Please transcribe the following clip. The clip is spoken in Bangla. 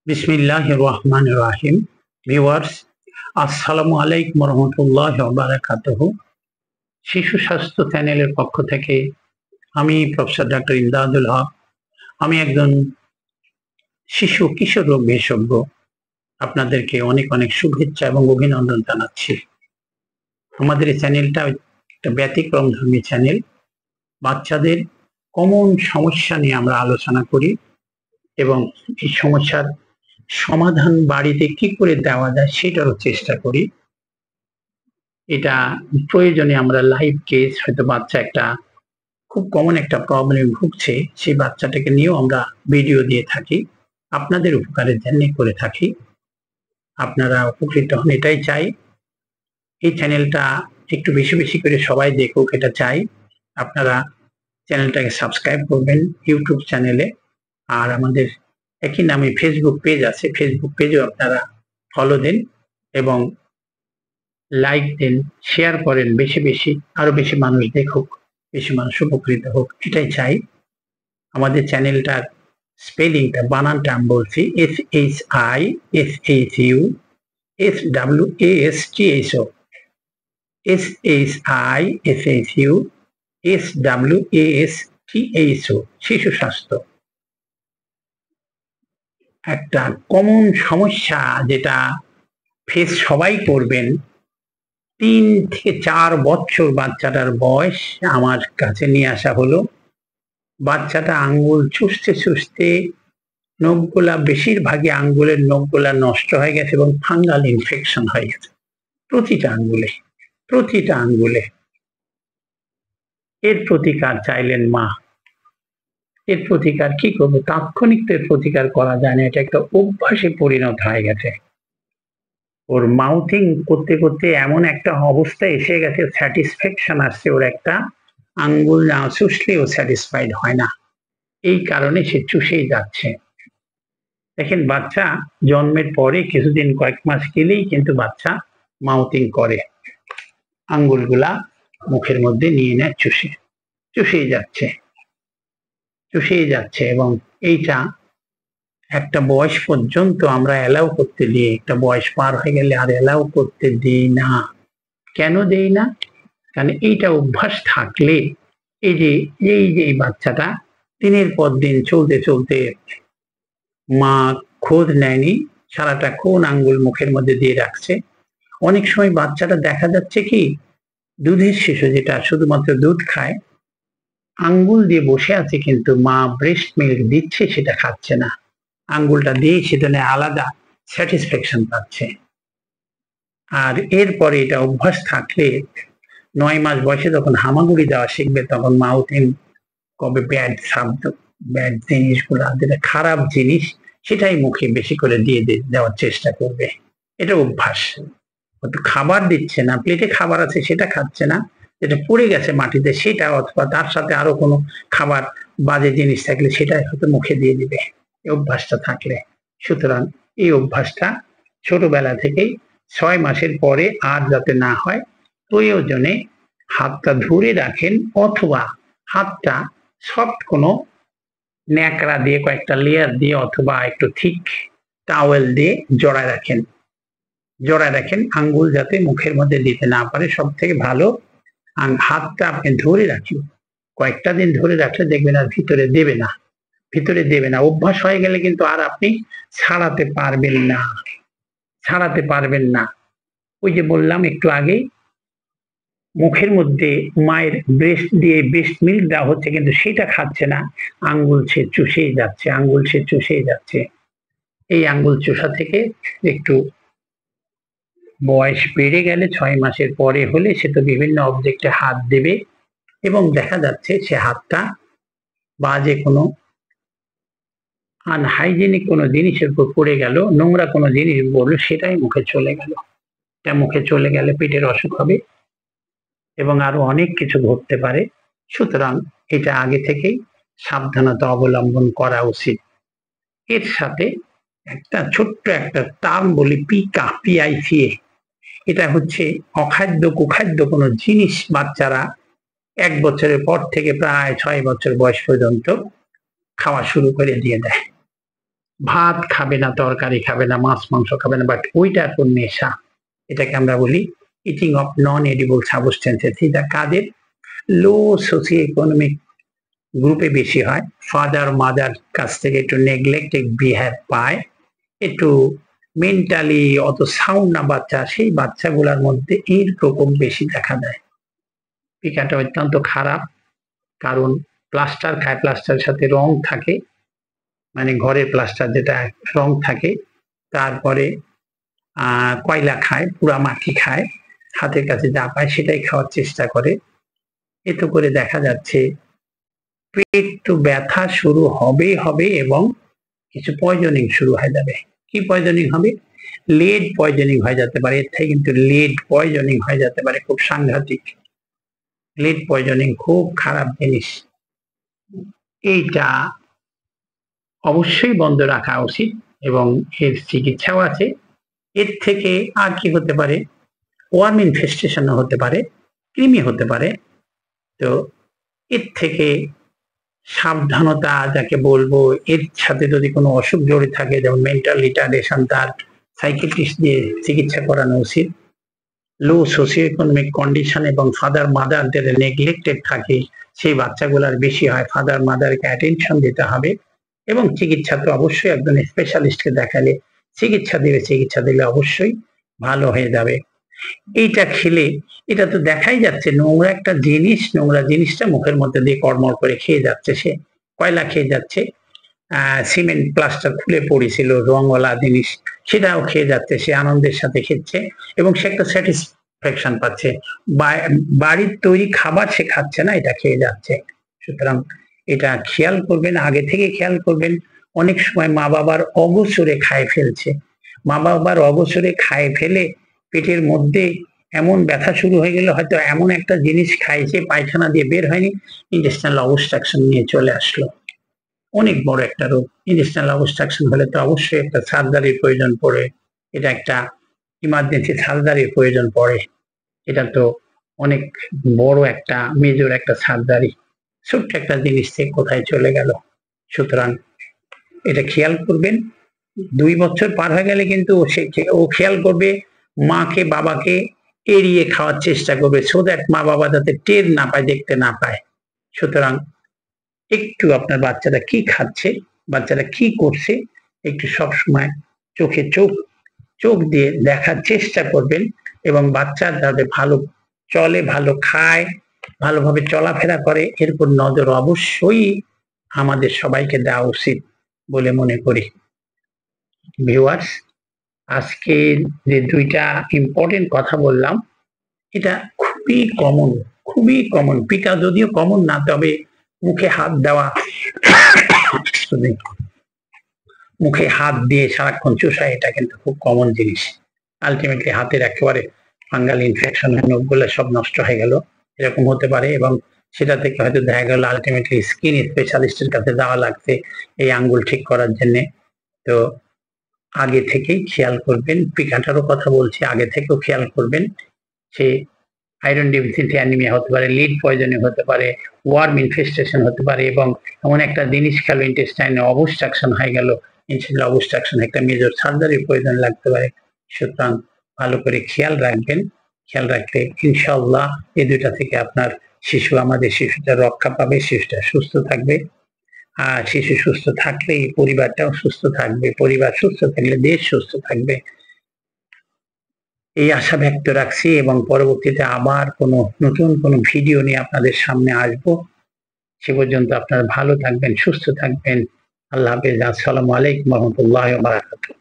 বিসমিল্লাহির রহমানির রহিম। ভিউয়ার্স, আসসালামু আলাইকুম রহমতুল্লাহ বারাকাতুহু। শিশু স্বাস্থ্য চ্যানেলের পক্ষ থেকে আমি প্রফেসর ডক্টর ইমদাদুল হক। আমি একজন শিশু কিশোর রোগ বিশেষজ্ঞ। আপনাদেরকে অনেক অনেক শুভেচ্ছা এবং অভিনন্দন জানাচ্ছি। আমাদের এই চ্যানেলটা একটা ব্যতিক্রমধর্মী চ্যানেল। বাচ্চাদের কমন সমস্যা নিয়ে আমরা আলোচনা করি এবং এই সমস্যার সমাধান বাড়িতে কি করে দেওয়া যায় সেটারও চেষ্টা করি। এটা প্রয়োজনে আমরা লাইভ কেস, হয়তো বাচ্চা একটা খুব কমন একটা প্রবলেম ভুগছে, সেই বাচ্চাটাকে নিয়েও আমরা ভিডিও দিয়ে থাকি, আপনাদের উপকারের জন্য করে থাকি। আপনারা উপকৃত হন এটাই চাই। এই চ্যানেলটা একটু বেশি বেশি করে সবাই দেখুক, এটা চাই। আপনারা চ্যানেলটাকে সাবস্ক্রাইব করবেন ইউটিউব চ্যানেলে, আর আমাদের একই নামে ফেসবুক পেজ আছে, ফেসবুক পেজও আপনারা ফলো দেন এবং লাইক দেন, শেয়ার করেন বেশি বেশি, আরো বেশি মানুষ দেখুক, বেশি মানুষ উপকৃত হোক, এটাই চাই। আমাদের চ্যানেলটার স্পেলিংটা, বানানটা আমি বলছি, SHISHU SWASTHO, SHISHU SWASTHO, শিশু স্বাস্থ্য। একটা কমন সমস্যা যেটা ফেস সবাই করবেন, 3 থেকে 4 বছর বাচ্চাটার বয়স আমার কাছে নিয়ে আসা হলো। বাচ্চাটা আঙ্গুল চুষতে চুষতে নখগুলা, বেশিরভাগই আঙ্গুলের নখগুলা নষ্ট হয়ে গেছে এবং ফাঙ্গাল ইনফেকশন হয়ে গেছে প্রতিটা আঙ্গুলে। এর প্রতিকার চাইলেন মা। এর প্রতিকার কি করবো? তাৎক্ষণিক তো এর প্রতিকার করা যায় না, এটা একটা অভ্যাসে পরিণত হয়ে গেছে। ওর মাউথিং করতে করতে এমন একটা অবস্থা এসে গেছে, স্যাটিসফ্যাকশন আসছে, ওর একটা আঙ্গুল না চুষলে ও স্যাটিসফাইড হয় না, এই কারণে সে চুষেই যাচ্ছে। দেখেন, বাচ্চা জন্মের পরে কিছুদিন, কয়েক মাস গেলেই কিন্তু বাচ্চা মাউথিং করে, আঙ্গুলগুলা মুখের মধ্যে নিয়ে নেয়, চুষেই যাচ্ছে এবং এইটা একটা বয়স পর্যন্ত আমরা অ্যালাউ করতে দিই, একটা বয়স পার হয়ে গেলে আর অ্যালাউ করতে দিই না। কেন দেই না? কারণ এইটা অভ্যাস থাকলে, এই যে এই বাচ্চাটা দিনের পর দিন চলতে চলতে মা খোঁজ নেয়নি, সারাটা কোন আঙ্গুল মুখের মধ্যে দিয়ে রাখছে। অনেক সময় বাচ্চাটা দেখা যাচ্ছে কি, দুধের শিশু যেটা শুধুমাত্র দুধ খায়, আঙ্গুল দিয়ে বসে আছে কিন্তু মা ব্রেস্ট মিল্ক দিচ্ছে সেটা খাচ্ছে না, আঙ্গুলটা দিয়ে সেটা আলাদা স্যাটিসফ্যাকশন পাচ্ছে। আর এরপরে এটা অভ্যাস থাকলে 9 মাস বয়সে যখন হামাগুড়ি দেওয়া শিখবে, তখন মাউথিং কবে ব্যাড শব্দ, ব্যাড জিনিসগুলো, যেটা খারাপ জিনিস, সেটাই মুখে বেশি করে দিয়ে দেওয়ার চেষ্টা করবে। এটা অভ্যাস। খাবার দিচ্ছে না, প্লেটে খাবার আছে সেটা খাচ্ছে না, যেটা পড়ে গেছে মাটিতে সেটা, অথবা তার সাথে আরো কোনো খাবার, বাজে জিনিস থাকলে সেটাই হয়তো মুখে দিয়ে দিবে, এই অভ্যাসটা থাকলে। সুতরাং এই অভ্যাসটা ছোটবেলা থেকেই 6 মাসের পরে আর যাতে না হয়, প্রয়োজনে হাতটা ধরে রাখেন, অথবা হাতটা সফট কোনো ন্যাকড়া দিয়ে, কয়েকটা লেয়ার দিয়ে, অথবা একটু থিক টাওয়েল দিয়ে জড়ায় রাখেন, আঙ্গুল যাতে মুখের মধ্যে দিতে না পারে। সব থেকে ভালো, হাতটা আপনি ধরে রাখেন, কয়েকটা দিন ধরে রাখলে দেখবেন আর ভিতরে দেবে না। অভ্যাস হয়ে গেলে কিন্তু আর আপনি ছাড়াতে পারবেন না। ওই যে বললাম একটু আগে, মুখের মধ্যে মায়ের ব্রেস্ট মিল্ক দেওয়া হচ্ছে কিন্তু সেটা খাচ্ছে না, আঙ্গুল সে চুষেই যাচ্ছে। এই আঙ্গুল চুষা থেকে একটু বয়স বেড়ে গেলে, 6 মাসের পরে হলে, সে তো বিভিন্ন অবজেক্টে হাত দেবে এবং দেখা যাচ্ছে সে হাতটা বাজে কোনো আনহাইজেনিক কোনো জিনিসের উপর পড়ে গেল, নোংরা কোনো জিনিস পড়লো, সেটাই মুখে চলে গেল। এটা মুখে চলে গেলে পেটের অসুখ হবে এবং আরো অনেক কিছু ঘটতে পারে। সুতরাং এটা আগে থেকেই সাবধানতা অবলম্বন করা উচিত। এর সাথে একটা ছোট্ট একটা টার্ম বলি, PICA। এটা হচ্ছে অখাদ্য কুখাদ্য কোনো জিনিস বাচ্চারা 1 বছরের পর থেকে প্রায় 6 বছর বয়স পর্যন্ত খাওয়া শুরু করে দিয়ে দেয়। ভাত খাবে না, তরকারি খাবে না, মাছ মাংস খাবে না, বাট ওইটা এখন নেশা। এটাকে আমরা বলি eating of non edible substances. এটা কাদের? লো সোশিও ইকোনমিক গ্রুপে বেশি হয়। ফাদার মাদার কাছ থেকে একটু নেগলেক্টেড বিহেভ পায়, একটু মেন্টালি অত সাউন্ড না বাচ্চা, সেই বাচ্চাগুলোর মধ্যে এর প্রকোপ বেশি দেখা দেয়। পিকাটা অত্যন্ত খারাপ, কারণ প্লাস্টার খায়, প্লাস্টারের সাথে রং থাকে, মানে ঘরের প্লাস্টার যেটা রং থাকে, তারপরে কয়লা খায়, পুরা মাটি খায়, হাতের কাছে যা পায় সেটাই খাওয়ার চেষ্টা করে। এতে করে দেখা যাচ্ছে পেট তো ব্যথা শুরু হবে এবং কিছু পয়জনিং শুরু হয়ে যাবে। কি পয়জনিং হবে? লেড পয়জনিং হয়ে যেতে পারে। এর থেকে কিন্তু লেড পয়জনিং হয়ে যেতে পারে, খুব সাংঘাতিক। লেড পয়জনিং খুব খারাপ জিনিস, এইটা অবশ্যই বন্ধ রাখা উচিত এবং এর চিকিৎসাও আছে। এর থেকে আর কি হতে পারে? ওয়ার্ম ইনফেস্টেশন হতে পারে, কৃমি হতে পারে। তো এর থেকে সাবধানতা যাকে বলবো, এর সাথে যদি কোনো অসুখ জড়িত থাকে, যেমন মেন্টাল রিটার্ডেশন, তার সাইকিয়াট্রিস্ট দিয়ে চিকিৎসা করানো উচিত। লো সোশিও ইকোনমিক কন্ডিশন এবং ফাদার মাদার যাদের নেগলেক্টেড থাকে, সেই বাচ্চাগুলার বেশি হয়। ফাদার মাদারকে অ্যাটেনশন দিতে হবে এবং চিকিৎসা তো অবশ্যই একজন স্পেশালিস্টকে দেখালে চিকিৎসা দেবে, চিকিৎসা দিলে অবশ্যই ভালো হয়ে যাবে। এইটা খেলে, এটা তো দেখাই যাচ্ছে নোংরা একটা জিনিস, নোংরা জিনিসটা মুখের মধ্যে দিয়ে কড়মড় করে খেয়ে যাচ্ছে, সে কয়লা খেয়ে যাচ্ছে, সিমেন্ট প্লাস্টার খুলে পড়েছিল রংওয়ালা জিনিস, সেটাও খেয়ে যাচ্ছে, সে আনন্দের সাথে খেচ্ছে এবং সে একটা স্যাটিসফ্যাকশন পাচ্ছে। বাড়ির তৈরি খাবার সে খাচ্ছে না, এটা খেয়ে যাচ্ছে। সুতরাং এটা খেয়াল করবেন, আগে থেকে খেয়াল করবেন। অনেক সময় মা বাবার অগোচরে খায় ফেলছে, মা বাবার অগোচরে খায় ফেলে পেটের মধ্যে এমন ব্যথা শুরু হয়ে গেল, হয়তো এমন একটা জিনিস খাইছে পায়খানা দিয়ে বের হয়নি, ইন্টেস্টাইনাল অবস্ট্রাকশন নিয়ে চলে আসলো। অনেক বড় একটা রোগ। ইন্টেস্টাইনাল অবস্ট্রাকশন হলে তো অবশ্যই একটা সার্জারির প্রয়োজন পড়ে, এটা একটা ইমার্জেন্সি সার্জারির প্রয়োজন পড়ে। এটা তো অনেক বড় একটা মেজর একটা সার্জারি, ছোট্ট একটা জিনিস থেকে কোথায় চলে গেল। সুতরাং এটা খেয়াল করবেন। 2 বছর পার হয়ে গেলে কিন্তু ও খেয়াল করবে, মাকে বাবাকে এড়িয়ে খাওয়ার চেষ্টা করবে, সো দ্যাট মা বাবা যাতে টের না পায়, দেখতে না পায়। সুতরাং একটু আপনার বাচ্চারা কি খাচ্ছে, বাচ্চারা কি করছে, একটু সবসময় চোখে চোখ দিয়ে দেখার চেষ্টা করবেন এবং বাচ্চা যাতে ভালো চলে, ভালো খায়, ভালোভাবে চলাফেরা করে, এর উপর নজর অবশ্যই আমাদের সবাইকে দেওয়া উচিত বলে মনে করি। ভিউয়ার্স, আজকে যে 2টা ইম্পর্টেন্ট কথা বললাম, এটা খুবই কমন। পিকা যদিও কমন না, তবে মুখে হাত দেওয়া, মুখে হাত দিয়ে সারাক্ষণ চুষা, এটা কিন্তু খুব কমন জিনিস। আলটিমেটলি হাতের একেবারে ফাঙ্গাল ইনফেকশন হয়ে নখগুলো সব নষ্ট হয়ে গেল, এরকম হতে পারে। এবং সেটা থেকে হয়তো দেখা গেল আলটিমেটলি স্কিন স্পেশালিস্টের কাছে যাওয়া লাগছে এই আঙ্গুল ঠিক করার জন্য। তো আগে থেকেই খেয়াল করবেন, পিকাটারও কথা বলছি, আগে থেকেও খেয়াল করবেন। সে আয়রন ডেফিসিয়েন্সি অ্যানিমিয়া হতে পারে, লিড পয়জনিং হতে পারে, ওয়ার্ম ইনফেস্টেশন হতে পারে, এবং এমন একটা জিনিস খেলো ইন্টেস্টাইনে অবস্ট্রাকশন হয়ে গেল, ইন্টেস্টাইনাল অবস্ট্রাকশন, একটা মেজর সার্জারির প্রয়োজন লাগতে পারে। সুতরাং ভালো করে খেয়াল রাখবেন। খেয়াল রাখলে ইনশাআল্লাহ এই 2টা থেকে আপনার আমাদের শিশুটা রক্ষা পাবে, শিশুটা সুস্থ থাকবে। আর শিশু সুস্থ থাকলেই পরিবারটাও সুস্থ থাকবে, পরিবার সুস্থ থাকলে দেশ সুস্থ থাকবে, এই আশা ব্যক্ত রাখছি। এবং পরবর্তীতে আবার নতুন কোনো ভিডিও নিয়ে আপনাদের সামনে আসব। সে পর্যন্ত আপনারা ভালো থাকবেন, সুস্থ থাকবেন। আল্লাহ হাফেজ। আসসালামু আলাইকুম ওয়া রাহমাতুল্লাহি ওয়া বারাকাতুহু।